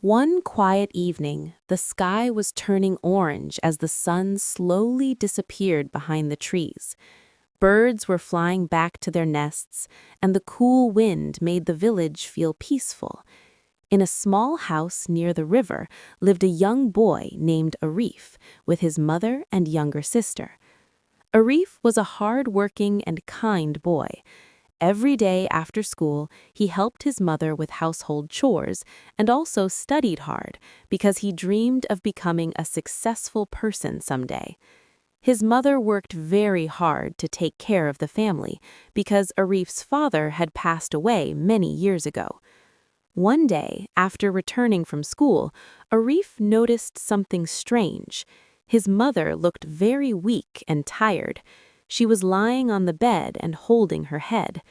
One quiet evening, the sky was turning orange as the sun slowly disappeared behind the trees. Birds were flying back to their nests, and the cool wind made the village feel peaceful. In a small house near the river lived a young boy named Arif, with his mother and younger sister. Arif was a hard-working and kind boy. Every day after school, he helped his mother with household chores and also studied hard because he dreamed of becoming a successful person someday. His mother worked very hard to take care of the family because Arif's father had passed away many years ago. One day, after returning from school, Arif noticed something strange. His mother looked very weak and tired. She was lying on the bed and holding her head.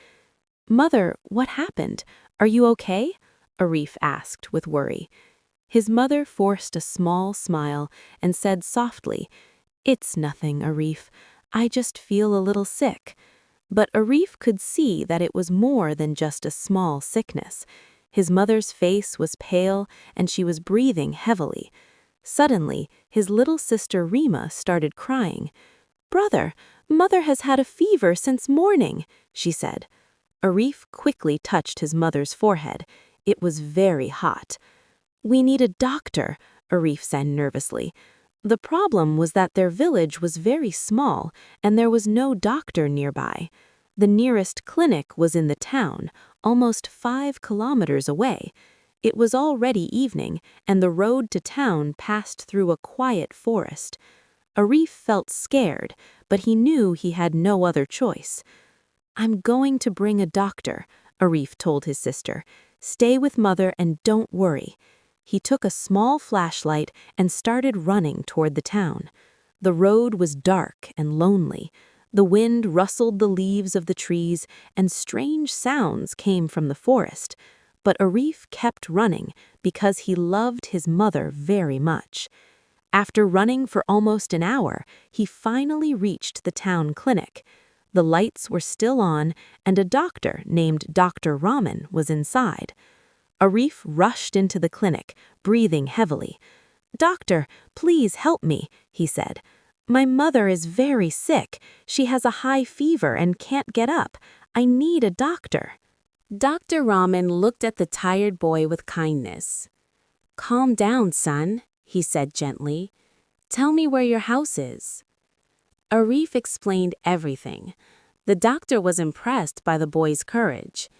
"Mother, what happened? Are you okay?" Arif asked with worry. His mother forced a small smile and said softly, "It's nothing, Arif. I just feel a little sick." But Arif could see that it was more than just a small sickness. His mother's face was pale and she was breathing heavily. Suddenly, his little sister Rima started crying. "Brother, Mother has had a fever since morning," she said. Arif quickly touched his mother's forehead. It was very hot. "We need a doctor," Arif said nervously. The problem was that their village was very small and there was no doctor nearby. The nearest clinic was in the town, almost 5 kilometers away. It was already evening, and the road to town passed through a quiet forest. Arif felt scared, but he knew he had no other choice. "I'm going to bring a doctor," Arif told his sister. "Stay with Mother and don't worry." He took a small flashlight and started running toward the town. The road was dark and lonely. The wind rustled the leaves of the trees, and strange sounds came from the forest. But Arif kept running because he loved his mother very much. After running for almost an hour, he finally reached the town clinic. The lights were still on, and a doctor named Dr. Rahman was inside. Arif rushed into the clinic, breathing heavily. "Doctor, please help me," he said. "My mother is very sick. She has a high fever and can't get up. I need a doctor." Dr. Rahman looked at the tired boy with kindness. "Calm down, son," he said gently. "Tell me where your house is." Arif explained everything. The doctor was impressed by the boy's courage.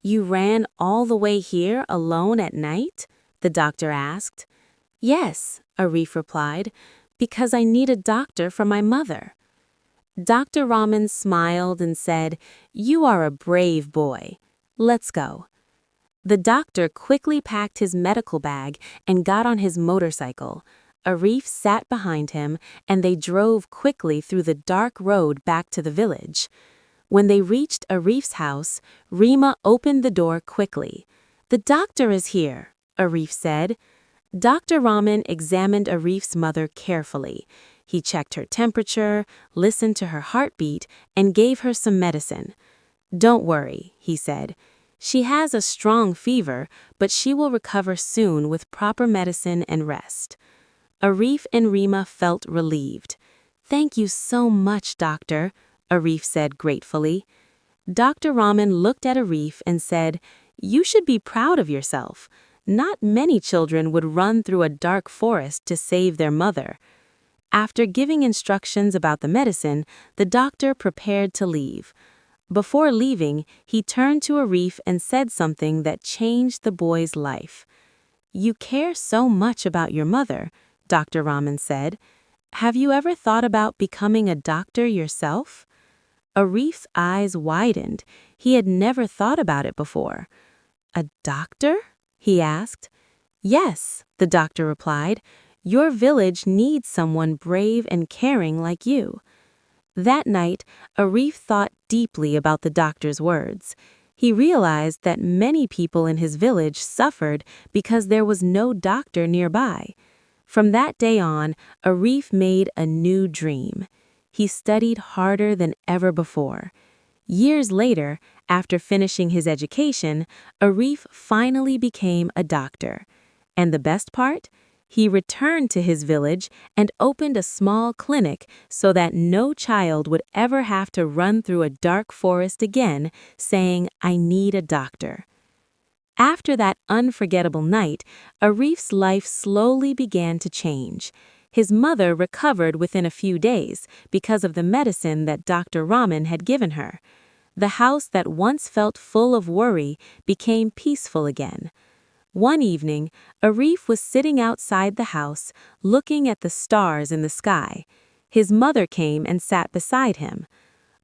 "You ran all the way here alone at night?" the doctor asked. "Yes," Arif replied, "because I need a doctor for my mother." Dr. Rahman smiled and said, "You are a brave boy. Let's go." The doctor quickly packed his medical bag and got on his motorcycle. Arif sat behind him, and they drove quickly through the dark road back to the village. When they reached Arif's house, Rima opened the door quickly. "The doctor is here," Arif said. Dr. Rahman examined Arif's mother carefully. He checked her temperature, listened to her heartbeat, and gave her some medicine. "Don't worry," he said. "She has a strong fever, but she will recover soon with proper medicine and rest." Arif and Rima felt relieved. "Thank you so much, doctor," Arif said gratefully. Dr. Rahman looked at Arif and said, "You should be proud of yourself. Not many children would run through a dark forest to save their mother." After giving instructions about the medicine, the doctor prepared to leave. Before leaving, he turned to Arif and said something that changed the boy's life. "You care so much about your mother," Dr. Rahman said. "Have you ever thought about becoming a doctor yourself?" Arif's eyes widened. He had never thought about it before. "A doctor?" he asked. "Yes," the doctor replied. "Your village needs someone brave and caring like you." That night, Arif thought deeply about the doctor's words. He realized that many people in his village suffered because there was no doctor nearby. From that day on, Arif made a new dream. He studied harder than ever before. Years later, after finishing his education, Arif finally became a doctor. And the best part? He returned to his village and opened a small clinic so that no child would ever have to run through a dark forest again, saying, "I need a doctor." After that unforgettable night, Arif's life slowly began to change. His mother recovered within a few days because of the medicine that Dr. Rahman had given her. The house that once felt full of worry became peaceful again. One evening, Arif was sitting outside the house, looking at the stars in the sky. His mother came and sat beside him.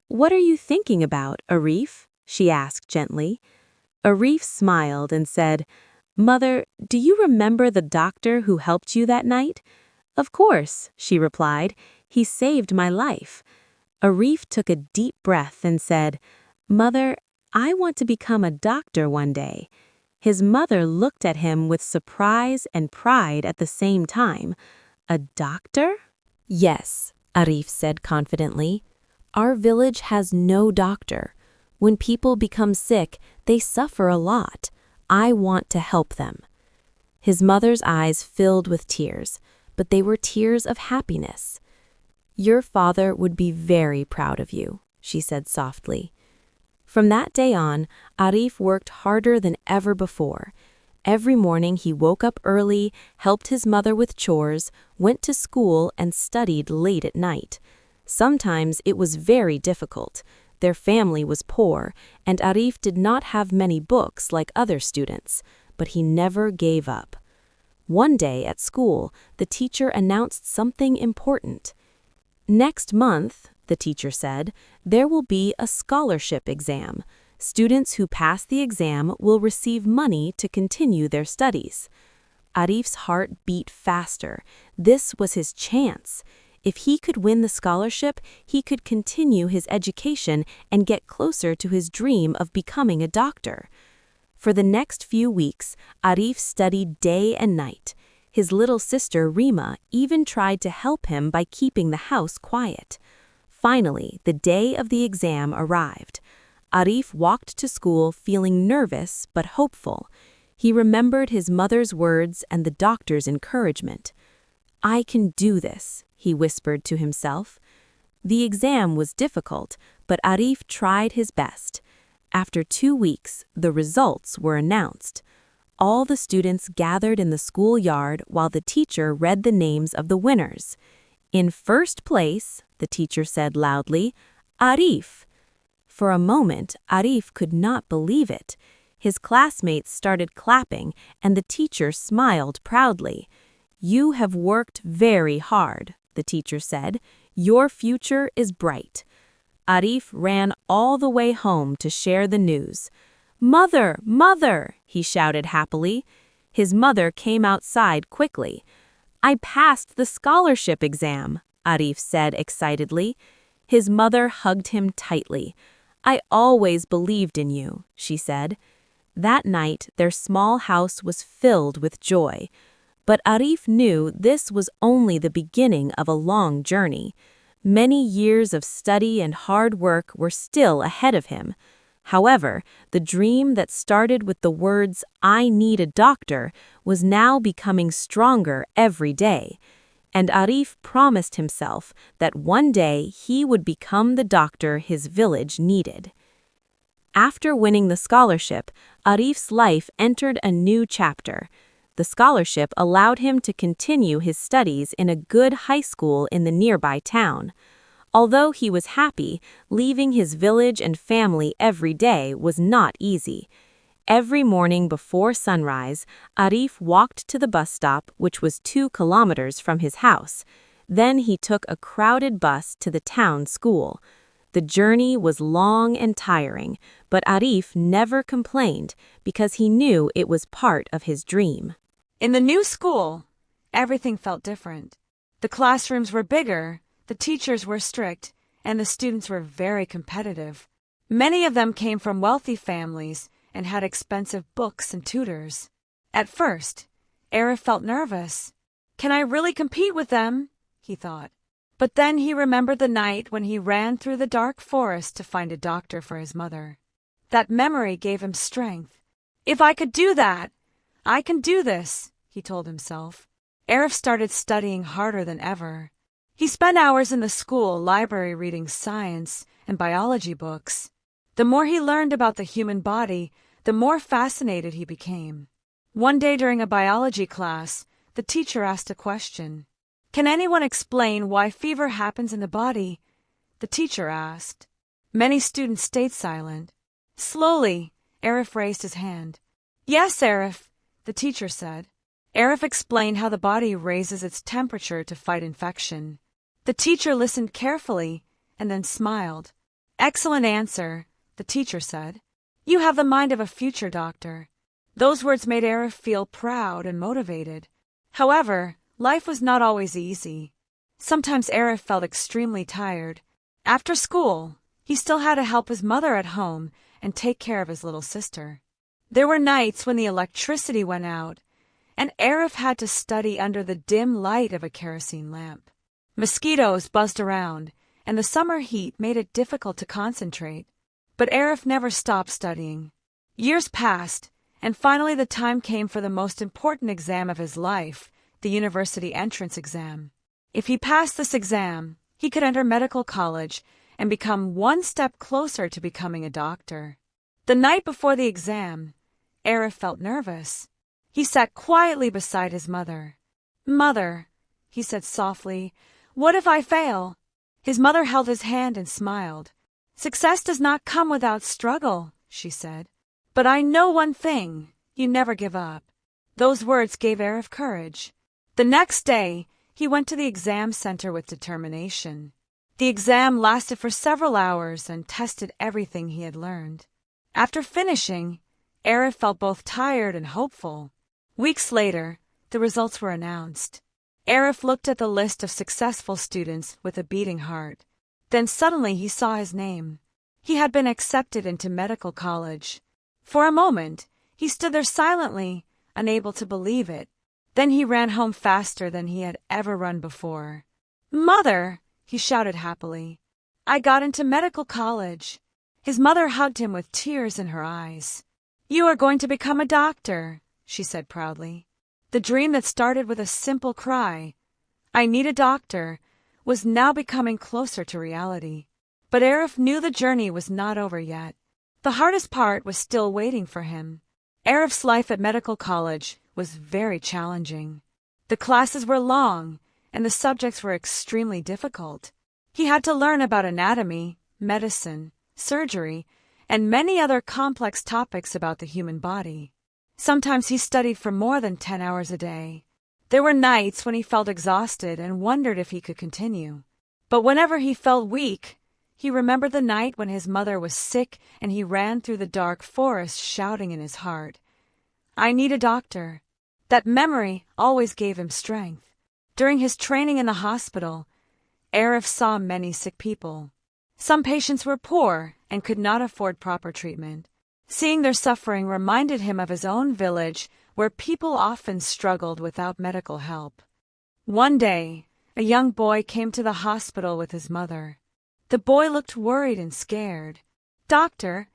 "What are you thinking about, Arif?" she asked gently. Arif smiled and said, "Mother, do you remember the doctor who helped you that night?" "Of course," she replied. "He saved my life." Arif took a deep breath and said, "Mother, I want to become a doctor one day." His mother looked at him with surprise and pride at the same time. "A doctor?" "Yes," Arif said confidently. "Our village has no doctor. When people become sick, they suffer a lot. I want to help them." His mother's eyes filled with tears, but they were tears of happiness. "Your father would be very proud of you," she said softly. From that day on, Arif worked harder than ever before. Every morning he woke up early, helped his mother with chores, went to school, and studied late at night. Sometimes it was very difficult. Their family was poor, and Arif did not have many books like other students, but he never gave up. One day at school, the teacher announced something important. "Next month," the teacher said, "there will be a scholarship exam. Students who pass the exam will receive money to continue their studies." Arif's heart beat faster. This was his chance. If he could win the scholarship, he could continue his education and get closer to his dream of becoming a doctor. For the next few weeks, Arif studied day and night. His little sister, Rima, even tried to help him by keeping the house quiet. Finally, the day of the exam arrived. Arif walked to school feeling nervous but hopeful. He remembered his mother's words and the doctor's encouragement. "I can do this," he whispered to himself. The exam was difficult, but Arif tried his best. After 2 weeks, the results were announced. All the students gathered in the schoolyard while the teacher read the names of the winners. "In first place," the teacher said loudly, "Arif." For a moment, Arif could not believe it. His classmates started clapping, and the teacher smiled proudly. "You have worked very hard," the teacher said. "Your future is bright." Arif ran all the way home to share the news. "Mother, mother!" he shouted happily. His mother came outside quickly. "I passed the scholarship exam," Arif said excitedly. His mother hugged him tightly. "I always believed in you," she said. That night, their small house was filled with joy. But Arif knew this was only the beginning of a long journey. Many years of study and hard work were still ahead of him. However, the dream that started with the words, "I need a doctor," was now becoming stronger every day. And Arif promised himself that one day he would become the doctor his village needed. After winning the scholarship, Arif's life entered a new chapter. The scholarship allowed him to continue his studies in a good high school in the nearby town. Although he was happy, leaving his village and family every day was not easy. Every morning before sunrise, Arif walked to the bus stop, which was 2 kilometers from his house. Then he took a crowded bus to the town school. The journey was long and tiring, but Arif never complained because he knew it was part of his dream. In the new school, everything felt different. The classrooms were bigger, the teachers were strict, and the students were very competitive. Many of them came from wealthy families and had expensive books and tutors. At first, Arif felt nervous. "Can I really compete with them?" he thought. But then he remembered the night when he ran through the dark forest to find a doctor for his mother. That memory gave him strength. "If I could do that, I can do this," he told himself. Arif started studying harder than ever. He spent hours in the school library reading science and biology books. The more he learned about the human body, the more fascinated he became. One day during a biology class, the teacher asked a question. "Can anyone explain why fever happens in the body?" the teacher asked. Many students stayed silent. Slowly, Arif raised his hand. "Yes, Arif," the teacher said. Arif explained how the body raises its temperature to fight infection. The teacher listened carefully and then smiled. "Excellent answer," the teacher said. "You have the mind of a future doctor." Those words made Arif feel proud and motivated. However, life was not always easy. Sometimes Arif felt extremely tired. After school, he still had to help his mother at home and take care of his little sister. There were nights when the electricity went out, and Arif had to study under the dim light of a kerosene lamp. Mosquitoes buzzed around, and the summer heat made it difficult to concentrate. But Arif never stopped studying. Years passed, and finally the time came for the most important exam of his life, the university entrance exam. If he passed this exam, he could enter medical college and become one step closer to becoming a doctor. The night before the exam, Arif felt nervous. He sat quietly beside his mother. "Mother," he said softly, "what if I fail?" His mother held his hand and smiled. "Success does not come without struggle," she said. "But I know one thing, you never give up." Those words gave Arif courage. The next day, he went to the exam center with determination. The exam lasted for several hours and tested everything he had learned. After finishing, Arif felt both tired and hopeful. Weeks later, the results were announced. Arif looked at the list of successful students with a beating heart. Then suddenly he saw his name. He had been accepted into medical college. For a moment, he stood there silently, unable to believe it. Then he ran home faster than he had ever run before. "Mother!" he shouted happily. "I got into medical college." His mother hugged him with tears in her eyes. "You are going to become a doctor," she said proudly. The dream that started with a simple cry, "I need a doctor," was now becoming closer to reality. But Arif knew the journey was not over yet. The hardest part was still waiting for him. Arif's life at medical college was very challenging. The classes were long, and the subjects were extremely difficult. He had to learn about anatomy, medicine, surgery, and many other complex topics about the human body. Sometimes he studied for more than 10 hours a day. There were nights when he felt exhausted and wondered if he could continue. But whenever he felt weak, he remembered the night when his mother was sick and he ran through the dark forest shouting in his heart, "I need a doctor." That memory always gave him strength. During his training in the hospital, Arif saw many sick people. Some patients were poor and could not afford proper treatment. Seeing their suffering reminded him of his own village, where people often struggled without medical help. One day, a young boy came to the hospital with his mother. The boy looked worried and scared. "Doctor,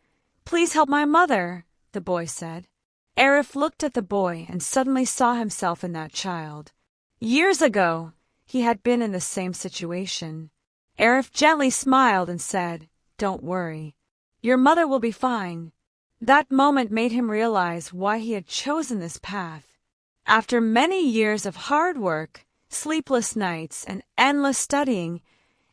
please help my mother," the boy said. Arif looked at the boy and suddenly saw himself in that child. Years ago, he had been in the same situation. Arif gently smiled and said, "Don't worry. Your mother will be fine." That moment made him realize why he had chosen this path. After many years of hard work, sleepless nights, and endless studying,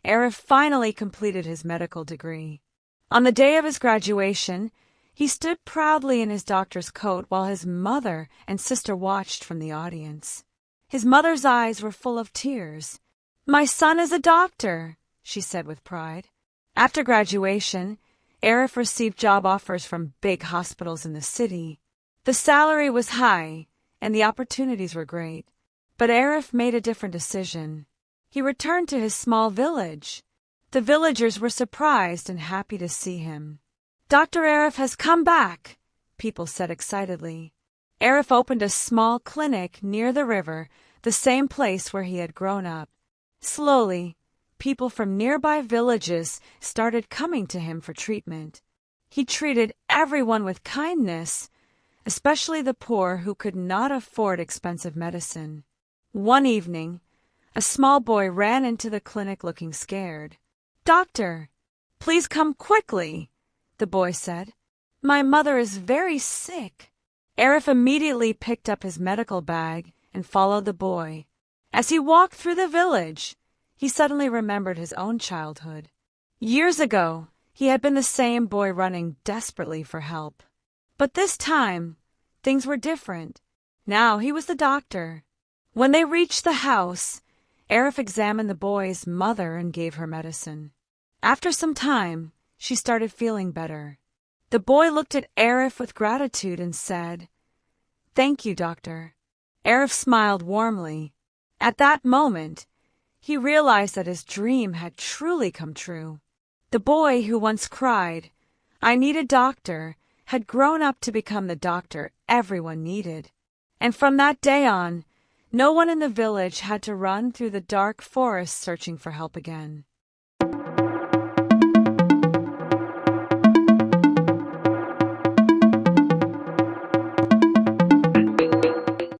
Arif finally completed his medical degree. On the day of his graduation, he stood proudly in his doctor's coat while his mother and sister watched from the audience. His mother's eyes were full of tears. "My son is a doctor," she said with pride. After graduation, Arif received job offers from big hospitals in the city. The salary was high, and the opportunities were great. But Arif made a different decision. He returned to his small village. The villagers were surprised and happy to see him. "Dr. Arif has come back," people said excitedly. Arif opened a small clinic near the river, the same place where he had grown up. Slowly, people from nearby villages started coming to him for treatment. He treated everyone with kindness, especially the poor who could not afford expensive medicine. One evening, a small boy ran into the clinic looking scared. "Doctor, please come quickly," the boy said. "My mother is very sick." Arif immediately picked up his medical bag and followed the boy. As he walked through the village, he suddenly remembered his own childhood. Years ago, he had been the same boy running desperately for help. But this time, things were different. Now he was the doctor. When they reached the house, Arif examined the boy's mother and gave her medicine. After some time, she started feeling better. The boy looked at Arif with gratitude and said, "Thank you, doctor." Arif smiled warmly. At that moment, he realized that his dream had truly come true. The boy who once cried, "I need a doctor," had grown up to become the doctor everyone needed. And from that day on, no one in the village had to run through the dark forest searching for help again.